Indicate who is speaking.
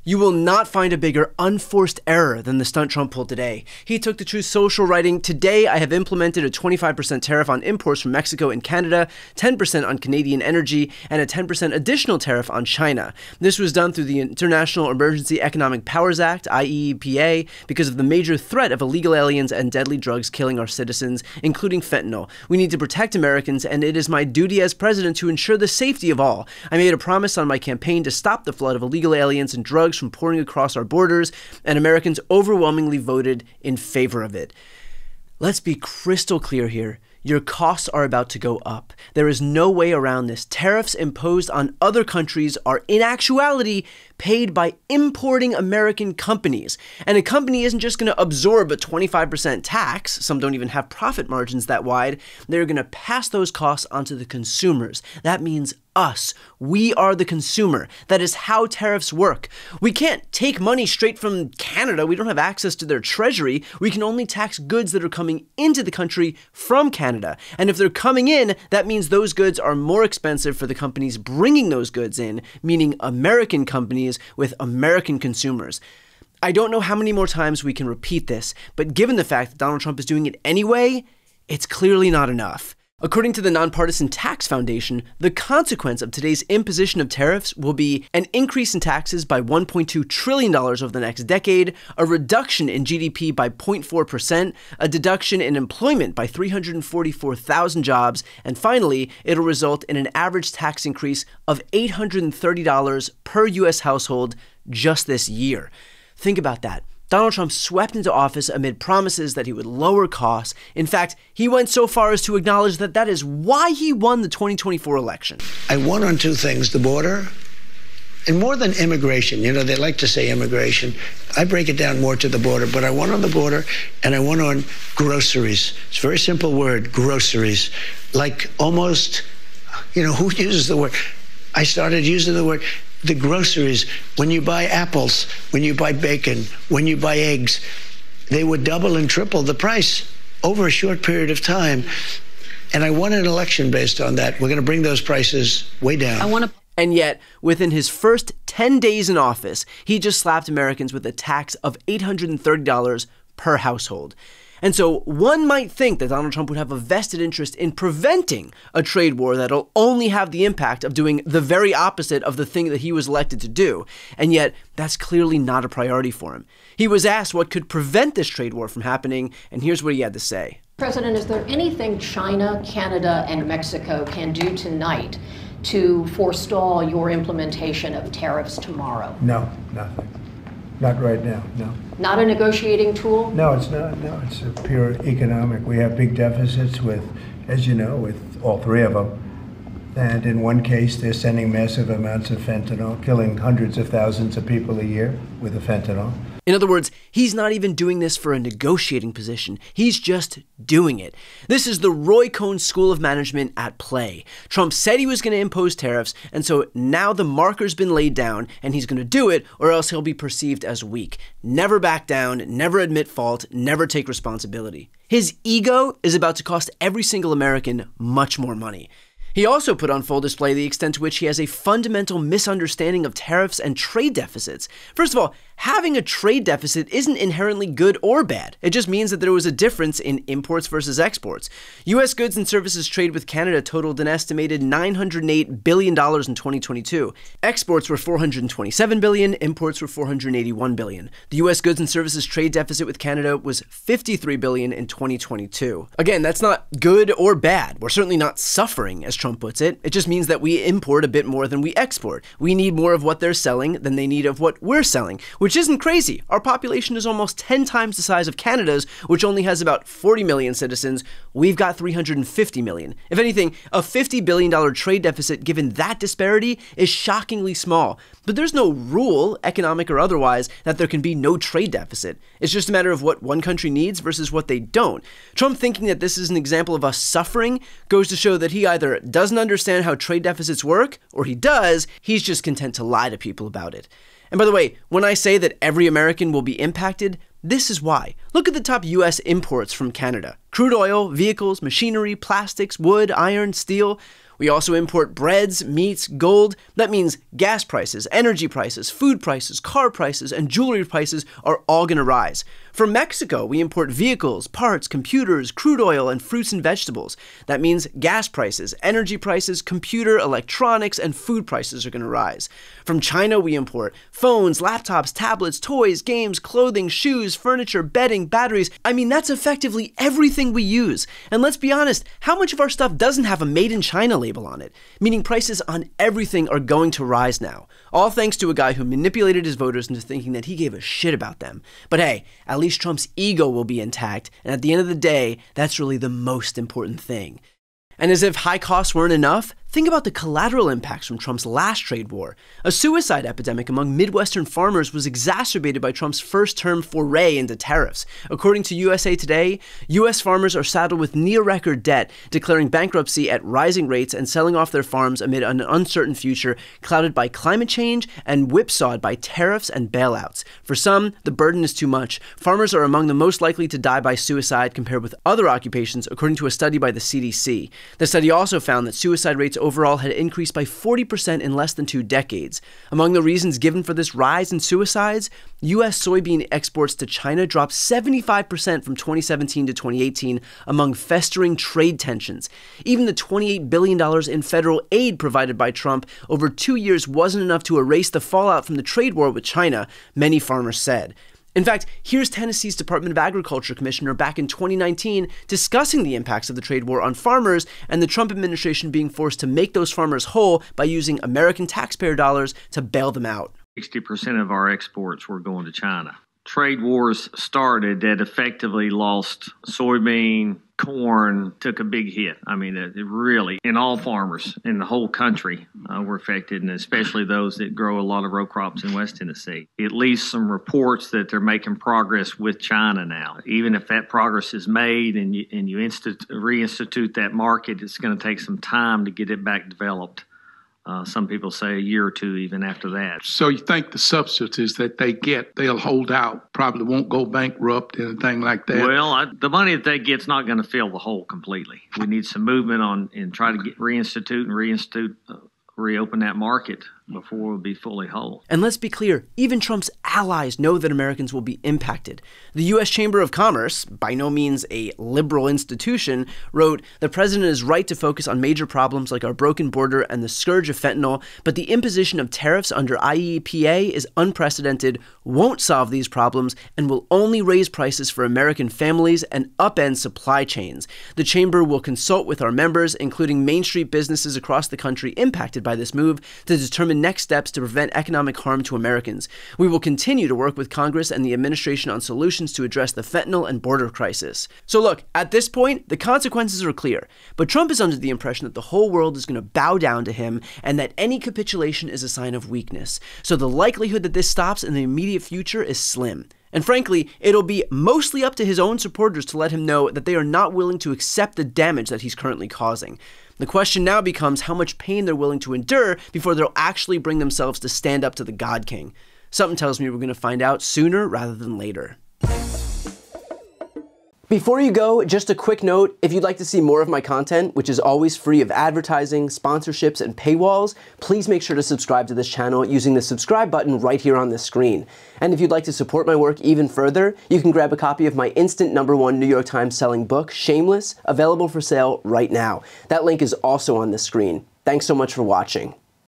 Speaker 1: You will not find a bigger unforced error than the stunt Trump pulled today. He took the Truth Social writing, "Today I have implemented a 25% tariff on imports from Mexico and Canada, 10% on Canadian energy, and a 10% additional tariff on China. This was done through the International Emergency Economic Powers Act, IEEPA, because of the major threat of illegal aliens and deadly drugs killing our citizens, including fentanyl. We need to protect Americans, and it is my duty as president to ensure the safety of all. I made a promise on my campaign to stop the flood of illegal aliens and drugs from pouring across our borders, and Americans overwhelmingly voted in favor of it." Let's be crystal clear here. Your costs are about to go up. There is no way around this. Tariffs imposed on other countries are in actuality paid by importing American companies. And a company isn't just going to absorb a 25% tax. Some don't even have profit margins that wide. They're going to pass those costs onto the consumers. That means us. We are the consumer. That is how tariffs work. We can't take money straight from Canada. We don't have access to their treasury. We can only tax goods that are coming into the country from Canada. And if they're coming in, that means those goods are more expensive for the companies bringing those goods in, meaning American companies with American consumers. I don't know how many more times we can repeat this, but given the fact that Donald Trump is doing it anyway, it's clearly not enough. According to the Nonpartisan Tax Foundation, the consequence of today's imposition of tariffs will be an increase in taxes by $1.2 trillion over the next decade, a reduction in GDP by 0.4%, a deduction in employment by 344,000 jobs, and finally, it'll result in an average tax increase of $830 per U.S. household just this year. Think about that. Donald Trump swept into office amid promises that he would lower costs. In fact, he went so far as to acknowledge that that is why he won the 2024 election.
Speaker 2: I won on two things, the border, and more than immigration. You know, they like to say immigration. I break it down more to the border, but I won on the border, and I won on groceries. It's a very simple word, groceries. Like almost, you know, who uses the word? I started using the word. The groceries, when you buy apples, when you buy bacon, when you buy eggs, they would double and triple the price over a short period of time. And I won an election based on that. We're going to bring those prices way down.
Speaker 1: And yet, within his first 10 days in office, he just slapped Americans with a tax of $830 per household. And so one might think that Donald Trump would have a vested interest in preventing a trade war that'll only have the impact of doing the very opposite of the thing that he was elected to do. And yet, that's clearly not a priority for him. He was asked what could prevent this trade war from happening, and here's what he had to say.
Speaker 3: President, is there anything China, Canada, and Mexico can do tonight to forestall your implementation of tariffs tomorrow?
Speaker 4: No, nothing. Not right now, no.
Speaker 3: Not a negotiating tool?
Speaker 4: No, it's not. No, it's a pure economic. We have big deficits with, as you know, with all three of them. And in one case, they're sending massive amounts of fentanyl, killing hundreds of thousands of people a year with the fentanyl.
Speaker 1: In other words, he's not even doing this for a negotiating position. He's just doing it. This is the Roy Cohn School of Management at play. Trump said he was going to impose tariffs, and so now the marker's been laid down, and he's going to do it, or else he'll be perceived as weak. Never back down, never admit fault, never take responsibility. His ego is about to cost every single American much more money. He also put on full display the extent to which he has a fundamental misunderstanding of tariffs and trade deficits. First of all, having a trade deficit isn't inherently good or bad. It just means that there was a difference in imports versus exports. U.S. goods and services trade with Canada totaled an estimated $908 billion in 2022. Exports were $427 billion, imports were $481 billion. The U.S. goods and services trade deficit with Canada was $53 billion in 2022. Again, that's not good or bad. We're certainly not suffering, as Trump puts it. It just means that we import a bit more than we export. We need more of what they're selling than they need of what we're selling, which isn't crazy. Our population is almost 10 times the size of Canada's, which only has about 40 million citizens. We've got 350 million. If anything, a $50 billion trade deficit given that disparity is shockingly small. But there's no rule, economic or otherwise, that there can be no trade deficit. It's just a matter of what one country needs versus what they don't. Trump thinking that this is an example of us suffering goes to show that he either doesn't understand how trade deficits work, or he does, he's just content to lie to people about it. And by the way, when I say that every American will be impacted, this is why. Look at the top U.S. imports from Canada. Crude oil, vehicles, machinery, plastics, wood, iron, steel. We also import breads, meats, gold. That means gas prices, energy prices, food prices, car prices, and jewelry prices are all going to rise. From Mexico, we import vehicles, parts, computers, crude oil, and fruits and vegetables. That means gas prices, energy prices, computer, electronics, and food prices are going to rise. From China, we import phones, laptops, tablets, toys, games, clothing, shoes, furniture, bedding, batteries. I mean, that's effectively everything we use. And let's be honest, how much of our stuff doesn't have a Made in China label on it? Meaning prices on everything are going to rise now. All thanks to a guy who manipulated his voters into thinking that he gave a shit about them. But hey, at least Trump's ego will be intact, and at the end of the day, that's really the most important thing. And as if high costs weren't enough, think about the collateral impacts from Trump's last trade war. A suicide epidemic among Midwestern farmers was exacerbated by Trump's first-term foray into tariffs. According to USA Today, U.S. farmers are saddled with near-record debt, declaring bankruptcy at rising rates and selling off their farms amid an uncertain future clouded by climate change and whipsawed by tariffs and bailouts. For some, the burden is too much. Farmers are among the most likely to die by suicide compared with other occupations, according to a study by the CDC. The study also found that suicide rates overall had increased by 40% in less than 2 decades. Among the reasons given for this rise in suicides, U.S. soybean exports to China dropped 75% from 2017 to 2018 among festering trade tensions. Even the $28 billion in federal aid provided by Trump over 2 years wasn't enough to erase the fallout from the trade war with China, many farmers said. In fact, here's Tennessee's Department of Agriculture Commissioner back in 2019 discussing the impacts of the trade war on farmers and the Trump administration being forced to make those farmers whole by using American taxpayer dollars to bail them out.
Speaker 5: 60% of our exports were going to China. Trade wars started that effectively lost soybean, corn, took a big hit. I mean, it really, and all farmers in the whole country were affected, and especially those that grow a lot of row crops in West Tennessee. At least some reports that they're making progress with China now. Even if that progress is made and you reinstitute that market, it's going to take some time to get it back developed. Some people say a year or two even after that.
Speaker 6: So you think the subsidies that they get, they'll hold out, probably won't go bankrupt, anything like that?
Speaker 5: Well, the money that they get's not going to fill the hole completely. We need some movement on and try to reopen that market before we'll be fully whole.
Speaker 1: And let's be clear, even Trump's allies know that Americans will be impacted. The U.S. Chamber of Commerce, by no means a liberal institution, wrote, "The president is right to focus on major problems like our broken border and the scourge of fentanyl, but the imposition of tariffs under IEEPA is unprecedented, won't solve these problems, and will only raise prices for American families and upend supply chains. The Chamber will consult with our members, including Main Street businesses across the country impacted by this move, to determine next steps to prevent economic harm to Americans. We will continue to work with Congress and the administration on solutions to address the fentanyl and border crisis." So look, at this point, the consequences are clear, but Trump is under the impression that the whole world is going to bow down to him and that any capitulation is a sign of weakness. So the likelihood that this stops in the immediate future is slim. And frankly, it'll be mostly up to his own supporters to let him know that they are not willing to accept the damage that he's currently causing. The question now becomes how much pain they're willing to endure before they'll actually bring themselves to stand up to the God King. Something tells me we're going to find out sooner rather than later. Before you go, just a quick note, if you'd like to see more of my content, which is always free of advertising, sponsorships, and paywalls, please make sure to subscribe to this channel using the subscribe button right here on the screen. And if you'd like to support my work even further, you can grab a copy of my instant #1 New York Times selling book, Shameless, available for sale right now. That link is also on the screen. Thanks so much for watching.